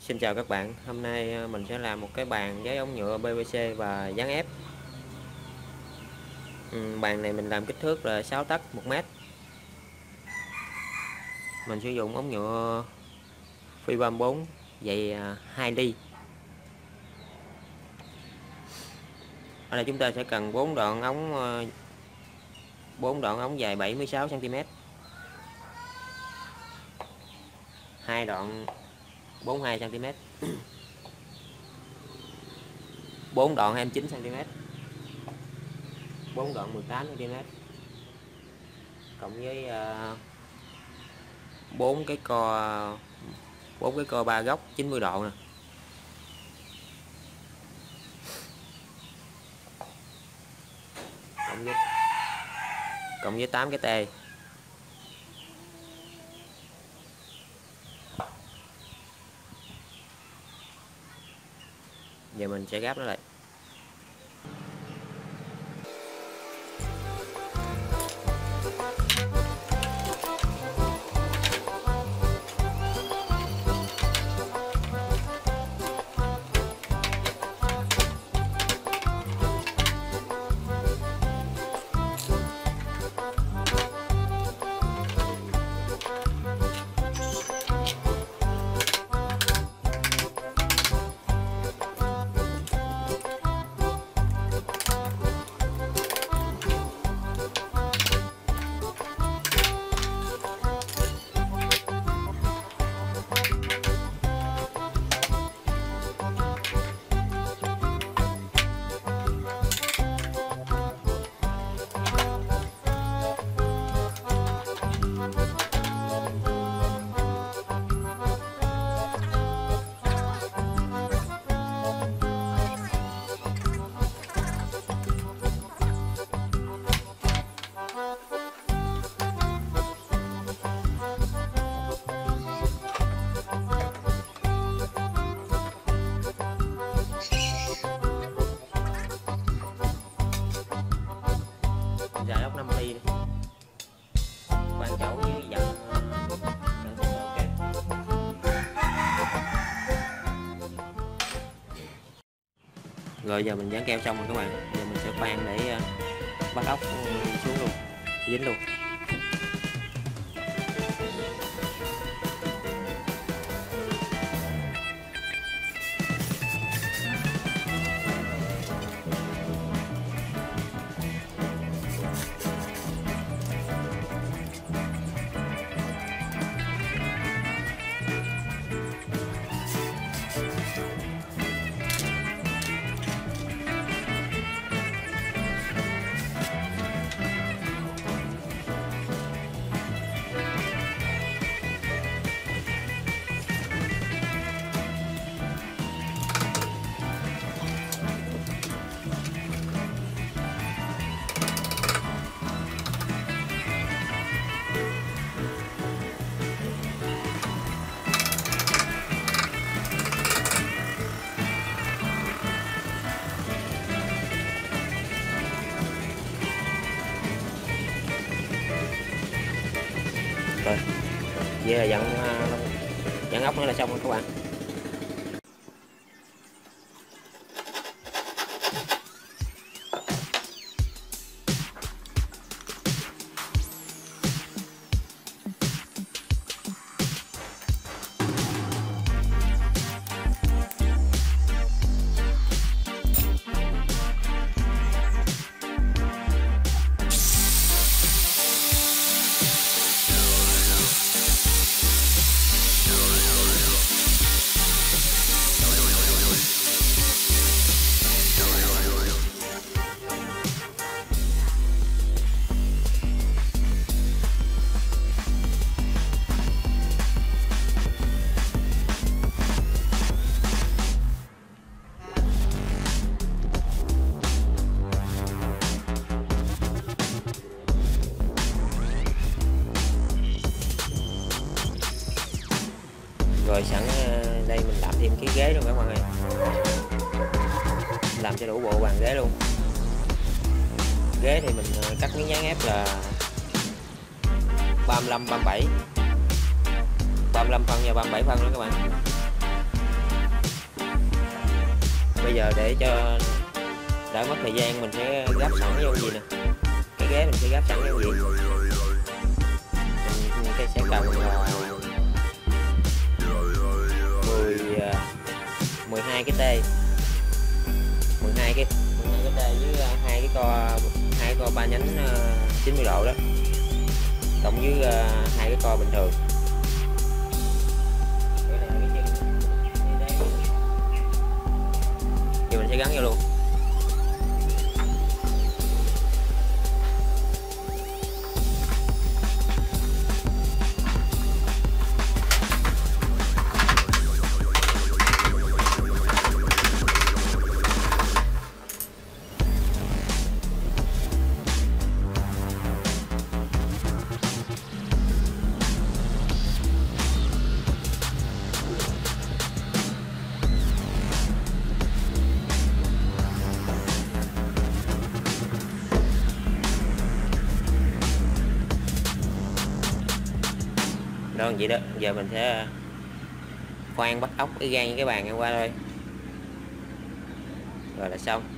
Xin chào các bạn, hôm nay mình sẽ làm một cái bàn với ống nhựa PVC và dán ép. Bàn này mình làm kích thước là 6 tấc 1 mét. Mình sử dụng ống nhựa phi 34 dày 2 ly. Ở đây chúng ta sẽ cần 4 đoạn ống dài 76 cm. 2 đoạn 42 cm. 4 đoạn 29 cm. 4 đoạn 18 cm. Cộng với 4 cái co 3 góc 90 độ nè. Cộng với 8 cái tê. Giờ mình sẽ gáp nó lại. Dài ốc 5 ly quan chỗ với dặn ok. Rồi giờ mình dán keo xong rồi các bạn, giờ mình sẽ khoan để bắt ốc xuống luôn, dính luôn. Rồi, vậy là dặn ốc nữa là xong rồi các bạn. Rồi sẵn đây mình làm thêm cái ghế luôn các bạn ơi, làm cho đủ bộ bàn ghế luôn. Ghế thì mình cắt miếng dán ép là 35 37 phân và 37 phân nữa các bạn. giờ để cho đỡ mất thời gian mình sẽ gấp sẵn vô gì nè, cái ghế mình sẽ gấp sẵn vô gì, mình sẽ cần 12 cái tê, 12 cái tê với hai cái co 3 nhánh 90 độ đó, cộng với hai cái co bình thường. Thì mình sẽ gắn vô luôn. Đó vậy đó, giờ mình sẽ khoan bắt ốc cái gan với cái bàn em qua thôi, rồi là xong.